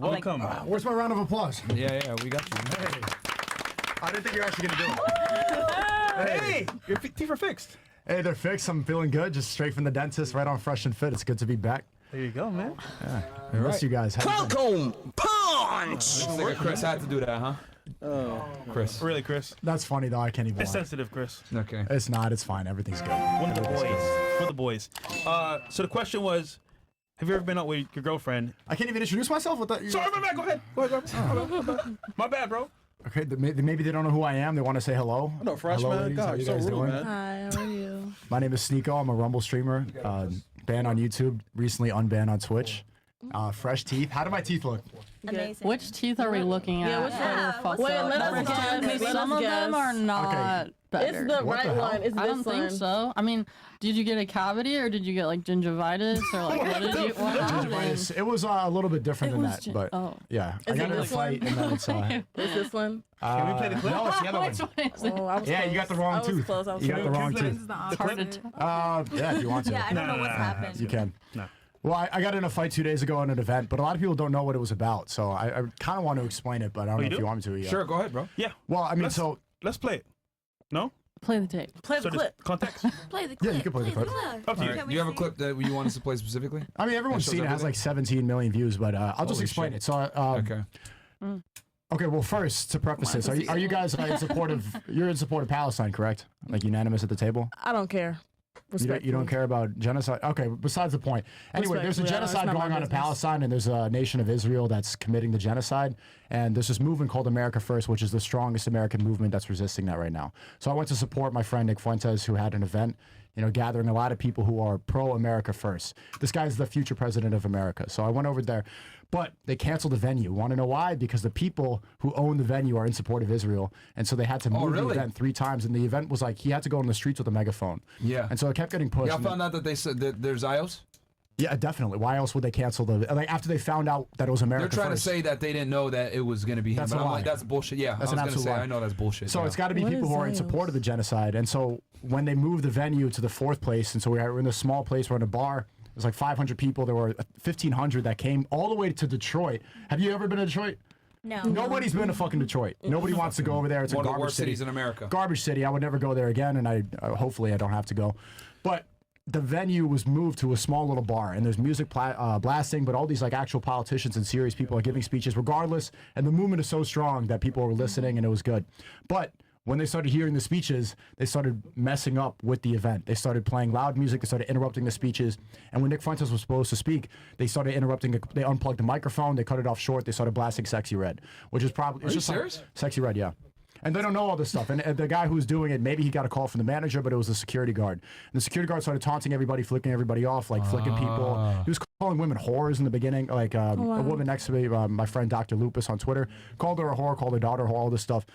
Welcome. Where's my round of applause? Yeah, we got you. Hey. I didn't think you were actually going to do it. Hey, your teeth are fixed. Hey, they're fixed. I'm feeling good. Just straight from the dentist, right on Fresh and Fit. It's good to be back. There you go, man. Yeah. I miss you guys. Cocoon punch! Looks like Chris had to do that, huh? Oh. Chris. Really, Chris? That's funny, though. I can't even It's lie. sensitive, Chris. Okay. It's not. It's fine. Everything's good. One of the boys. For the boys. So the question was, have you ever been out with your girlfriend? I can't even introduce myself with that. Sorry, my bad. Go ahead. Go ahead. My bad, bro. Okay, maybe they don't know who I am. They want to say hello. No, fresh Hello, man. ladies. How God, you you're guys so rude, doing? man. Hi, how are you? My name is Sneeko. I'm a Rumble streamer. Banned on YouTube. Recently unbanned on Twitch. Fresh teeth. How do my teeth look? Amazing. Which teeth are we looking at? Yeah, which that one? are Wait, fucked up? let us Because guess. Maybe some let's of them guess. are not better. It's the What right the hell? one. It's I this don't one. think so. I mean, did you get a cavity or did you get like gingivitis or like what did you? What happened? Gingivitis. It was a little bit different It than was that, but oh. yeah, I Is got it in a this fight one? and then it's It's this one. Can we play the clip? No, it's the other one. Which one is it? Oh, I was Yeah, close. you got the wrong I was tooth. Close. I was You got the close. wrong tooth. It's hard to tell. Yeah, if you want to. Yeah, I don't know what's Nah. happened. You can. No. Well, I got in a fight 2 days ago at an event, but a lot of people don't know what it was about. So I kind of want to explain it, but I don't know you if do? you want me to. Yeah. Sure, go ahead, bro. Yeah. Well, I mean, Let's- so Let's play it. No? Play the tape. Play So the just clip. context? Play the Yeah, clip. you can play the clip. Up to you. Do you have a clip that you want us to play specifically? I mean, everyone's That shows seen it. It has like everything? 17 million views, but I'll just Holy explain shit. it. So, Okay. okay. Well, first to preface this, are you guys in support of? You're in support of Palestine, correct? Like unanimous at the table. I don't care. You don't care about genocide? Okay, besides the point. Anyway, there's a Respectfully, yeah, genocide it's not my going on in business. Palestine, and there's a nation of Israel that's committing the genocide. And there's this movement called America First, which is the strongest American movement that's resisting that right now. So I went to support my friend Nick Fuentes, who had an event, gathering a lot of people who are pro-America First. This guy's the future president of America. So I went over there, but they canceled the venue. Want to know why? Because the people who own the venue are in support of Israel, and so they had to move the really? event 3 times. And the event was like he had to go on the streets with a megaphone. Yeah. And so it kept getting pushed. Y'all and found out that they said that there's IOs? yeah, definitely. Why else would they cancel the like after they found out that it was America They're trying First? to say that they didn't know that it was going to be him. That's But a I'm lie. like, that's bullshit. Yeah, That's I an was going to absolute say, lie. I know that's bullshit. So yeah. it's got to be What people is who are in Zios? support of the genocide. And so when they moved the venue to the 4th place, and so we're in a small place, we're in a bar. There's like 500 people. There were 1,500 that came all the way to Detroit. Have you ever been to Detroit? No. Nobody's been to fucking Detroit. Nobody wants to go over there. It's one a of the garbage worst city. cities in America. Garbage city. I would never go there again, and I hopefully I don't have to go. But the venue was moved to a small little bar, and there's music blasting, but all these like actual politicians and serious people are giving speeches regardless, and the movement is so strong that people were listening, and it was good. But when they started hearing the speeches, they started messing up with the event. They started playing loud music. They started interrupting the speeches. And when Nick Fuentes was supposed to speak, they started interrupting. They unplugged the microphone. They cut it off short. They started blasting "Sexy Red," which is probably Are you serious? "Sexy Red," yeah. And they don't know all this stuff. And the guy who's doing it, maybe he got a call from the manager, but it was a security guard. And the security guard started taunting everybody, flicking everybody off, like flicking people. He was calling women whores in the beginning. Like a woman next to me, my friend Dr. Lupus on Twitter, called her a whore, called her daughter a whore, all this stuff.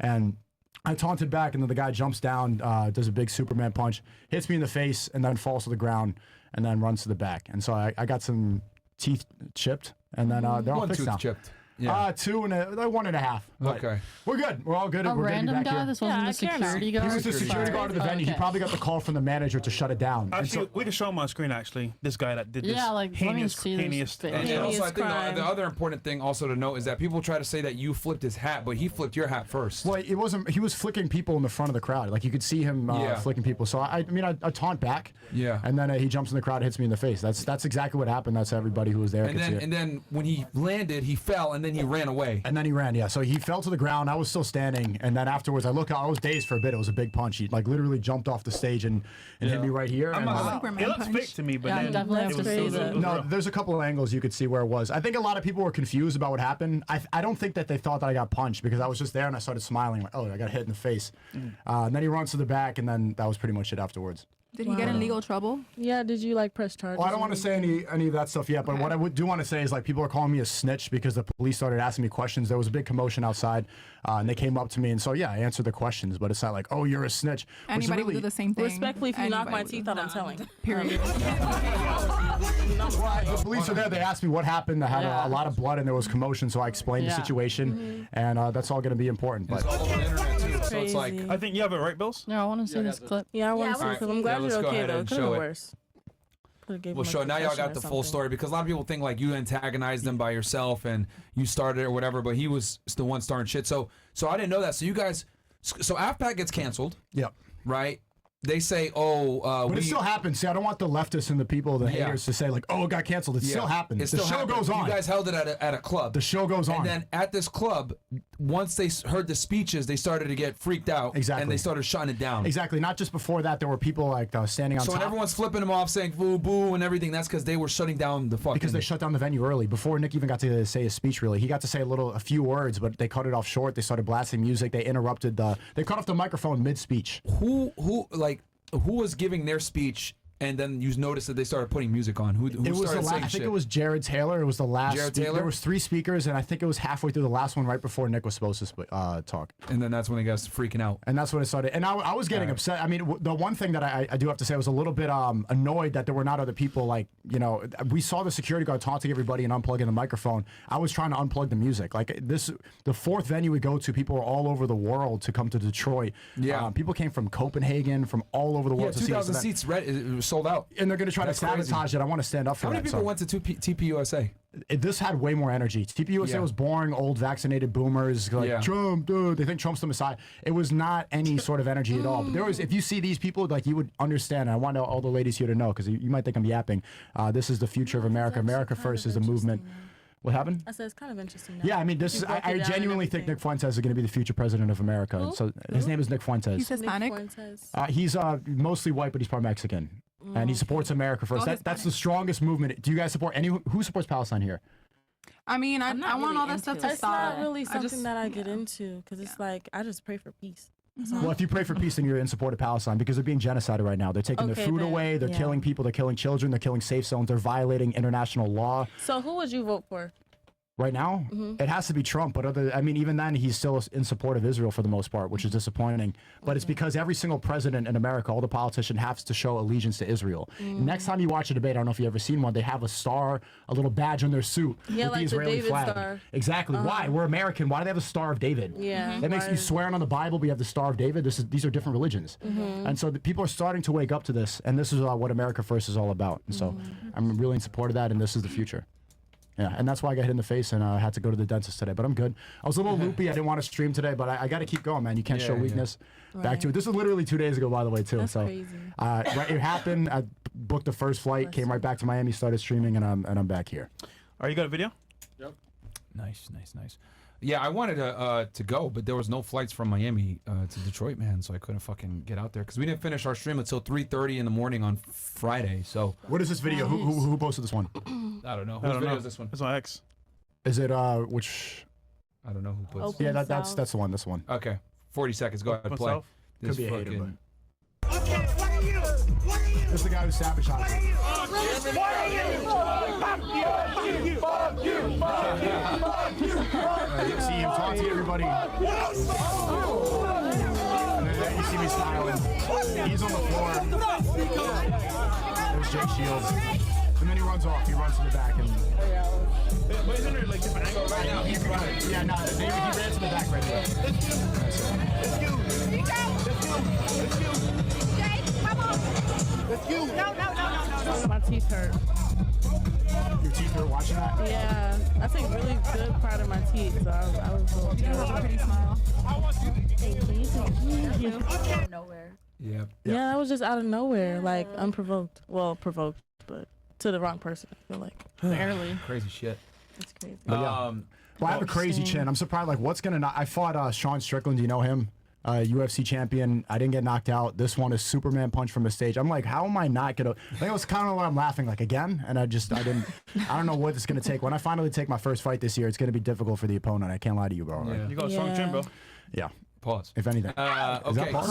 And I taunted back, and then the guy jumps down, does a big Superman punch, hits me in the face, and then falls to the ground, and then runs to the back. And so I got some teeth chipped, and then they're all One fixed tooth now. chipped. Yeah. 2 and 1.5. But Okay. we're good. We're all good. A We're good to be random back guy? here. This wasn't Yeah, the I care now. security He guard? was the security guard of the venue. He Okay. probably got the call from the manager to shut it down. And Actually, so- we can show him on screen, actually. This guy that did this Yeah, like, let me heinous, see this heinous face. And Heinous also, I think crime. the other important thing also to note is that people try to say that you flipped his hat, but he flipped your hat first. well, it wasn't. He was flicking people in the front of the crowd. Like you could see him Yeah. flicking people. So I taunt back. Yeah. And then he jumps in the crowd, hits me in the face. That's exactly what happened. That's everybody who was there. And could see then, it. and then when he landed, he fell, and then he ran away. And then he ran, yeah. So he fell to the ground. I was still standing, and then afterwards, I look out. I was dazed for a bit. It was a big punch. He like literally jumped off the stage and hit me right here. I'm and, not uh, gonna lie. Superman It looks punch. fake to me, but Yeah, I then definitely have it was, to it see was, that. it was No, real. there's a couple of angles you could see where it was. I think a lot of people were confused about what happened. I don't think that they thought that I got punched because I was just there and I started smiling. Like, oh, I got hit in the face. And then he runs to the back, and then that was pretty much it afterwards. Did he get in legal trouble? Yeah, did you like press charges? Well, I don't want to say any of that stuff yet, but what I do want to say is like people are calling me a snitch because the police started asking me questions. There was a big commotion outside, and they came up to me, and so yeah, I answered the questions. But it's not like, oh, you're a snitch. which Anybody really, would do the same thing. Respectfully, if you knock my Anybody teeth would. out, I'm telling. Period. Well, the police are there. They asked me what happened. I had Yeah. a lot of blood and there was commotion, so I explained the Yeah. situation, and that's all going to be important. It's But all over the internet too. So it's like, Crazy. I think you have it, right, Bills? No, I want to see this clip. Yeah, I want Yeah, to see I because wanna I'm see. glad Yeah, let's you're go okay ahead though. and Could have show been it. worse. could have gave Well, him a sure. Now y'all concussion got or the full something. story because a lot of people think like you antagonized them by yourself and you started it or whatever, but he was the one starting shit. So I didn't know that. So you guys, so AFPAC gets canceled, Yep. right? They say, oh, But it still happens. See, I don't want the leftists and the people, the Yeah. haters, to say like, "Oh, it got canceled." It still happens. It still The show happened. goes on. You guys held it at a club. The show goes on. And then at this club, once they heard the speeches, they started to get freaked out. Exactly. And they started shutting it down. Exactly. Not just before that, there were people like standing on So when top. everyone's flipping them off, saying boo boo and everything, that's because they were shutting down the fucking. Because they shut down the venue early before Nick even got to say his speech. Really, he got to say a few words, but they cut it off short. They started blasting music. They interrupted they cut off the microphone mid-speech. Who was giving their speech, and then you noticed that they started putting music on? Who It was started the saying I think shit? it was Jared Taylor. It was the last. Jared Taylor? There was 3 speakers, and I think it was halfway through the last one, right before Nick was supposed to talk. And then that's when they got freaking out. And that's when it started. And I was getting upset. I mean, the one thing that I do have to say, I was a little bit annoyed that there were not other people. Like, we saw the security guard taunting everybody and unplugging the microphone. I was trying to unplug the music. Like the 4th venue we go to, people are all over the world to come to Detroit. Yeah. People came from Copenhagen, from all over the world to see this 2,000 event. seats it was sold out. And they're going to try That's to sabotage crazy. it. I want to stand up for How that. many people went to TPUSA? This had way more energy. TPUSA Yeah. was boring, old vaccinated boomers, like Yeah. Trump, dude. They think Trump's the Messiah. It was not any sort of energy at all. But there was, if you see these people, like you would understand. And I want all the ladies here to know because you might think I'm yapping. This is the future of America. America first is the movement. What happened? I said it's kind of interesting. Now. Yeah, I mean, You I broke it down and genuinely think everything. Nick Fuentes is going to be the future president of America. Who? So his name is Nick Fuentes. He's Hispanic. Nick Fuentes. He's mostly white, but he's part Mexican, and he supports America first. That's Hispanic. the strongest movement. Do you guys support who supports Palestine here? I mean, I I'm not want really all that stuff into to it. stop. It's not really something just- that I get into because it's like I just pray for peace. That's all. Well, if you pray for peace, then you're in support of Palestine because they're being genocided right now. They're taking their Okay, food then, away. They're yeah. killing people. They're killing children. They're killing safe zones. They're violating international law. So who would you vote for? Right now, it has to be Trump. But even then, he's still in support of Israel for the most part, which is disappointing. But it's because every single president in America, all the politicians, have to show allegiance to Israel. Next time you watch a debate, I don't know if you've ever seen one. They have a star, a little badge on their suit Yeah, with like the the Israeli David flag. star. Exactly. Why? We're American. Why do they have a Star of David? Yeah. That makes you swearing on the Bible. We have the Star of David. These are different religions, and so the people are starting to wake up to this. And this is what America First is all about. And so I'm really in support of that. And this is the future. Yeah, and that's why I got hit in the face and I had to go to the dentist today. But I'm good. I was a little loopy. I didn't want to stream today, but I got to keep going, man. You can't show Yeah. weakness. Back to it. This is literally 2 days ago, by the way, too. That's so crazy. right, it happened. I booked the first flight, came right back to Miami, started streaming, and I'm back here. Are you got a video? Nice. Yeah, I wanted to go, but there was no flights from Miami to Detroit, man, so I couldn't fucking get out there because we didn't finish our stream until 3:30 in the morning on Friday. So What is this video? Who posted this one? I don't know. I Whose don't video know. is this one? It's my ex. Is it which? I don't know who puts. Open Yeah, that's South. the one. This one. Okay, 40 seconds. Go ahead, play. Myself? This Could be a hater, fucking- This is the guy who sabotaged it. You see him talk to everybody. And then you see me smiling. He's on the floor. There's Jake Shields. And then he runs off. He runs to the back. And But isn't there like different angles right now? He's running. yeah, no, he ran to the back right there. My teeth hurt. Your teeth are watching that? Yeah, I take really good part of my teeth, so I was a little You have a pretty smile. Thank you. Nowhere. Yeah. Yeah, that was just out of nowhere, like unprovoked. Well, provoked, but to the wrong person. I feel like Barely. Crazy shit. it's crazy. yeah. Well, I have a crazy chin. I'm surprised. Like, what's gonna not? I fought Sean Strickland. Do you know him? UFC champion. I didn't get knocked out. This one is Superman punch from the stage. I'm like, how am I not gonna? Like, it was kind of what I'm laughing like again, and I didn't. I don't know what it's gonna take. When I finally take my first fight this year, it's gonna be difficult for the opponent. I can't lie to you, bro. Yeah. You got a strong chin, bro. Yeah. Pause. If anything. Is that Okay. pause?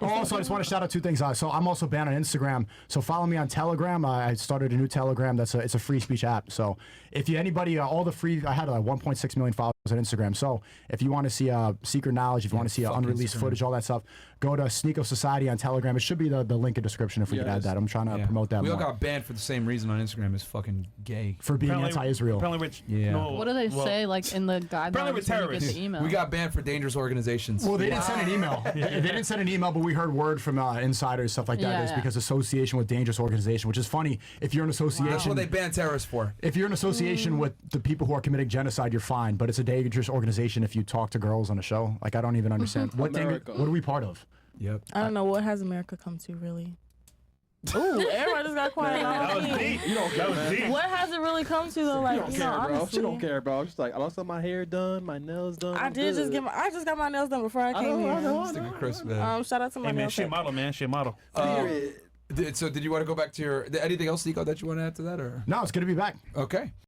Also, I just want to shout out 2 things. So I'm also banned on Instagram. So follow me on Telegram. I started a new Telegram. It's a free speech app. So if anybody, all the free, I had 1.6 million followers on Instagram. So if you want to see secret knowledge, if you want to see fuck unreleased Instagram. footage, all that stuff, go to Sneako Society on Telegram. It should be the link in description if we could add Yes. that. I'm trying to Yeah. promote that We all more. got banned for the same reason on Instagram as fucking gay. For being anti-Israel. Apparently, Rich. Yeah. No, What do they well, say like in the guidelines we're when you get terrorists. the email? We got banned for dangerous organizations. Well, they didn't send an email. They didn't send an email, but we heard word from insiders, stuff like that. Yeah, Is yeah. because association with dangerous organization, which is funny. If you're an association, That's what they ban terrorists for. if you're in association with the people who are committing genocide, you're fine. But it's a dangerous organization if you talk to girls on a show. Like, I don't even understand. What are we part of? Yep. I don't know what has America come to really. Ooh, everybody just got quiet. That was deep. You don't That care, was man. deep. What has it really come to though? She Like, don't you care, know, bro. honestly, She don't care, bro. She's like, I lost my hair done, my nails done. I I'm did just good. I just got my nails done before I came here. Stick with Chris, man. Shout out to my Hey man, nail she a tech. model, man. She a model. Period. So did you want to go back to your anything else, Nico, that you want to add to that, or No, it's good to be back. okay?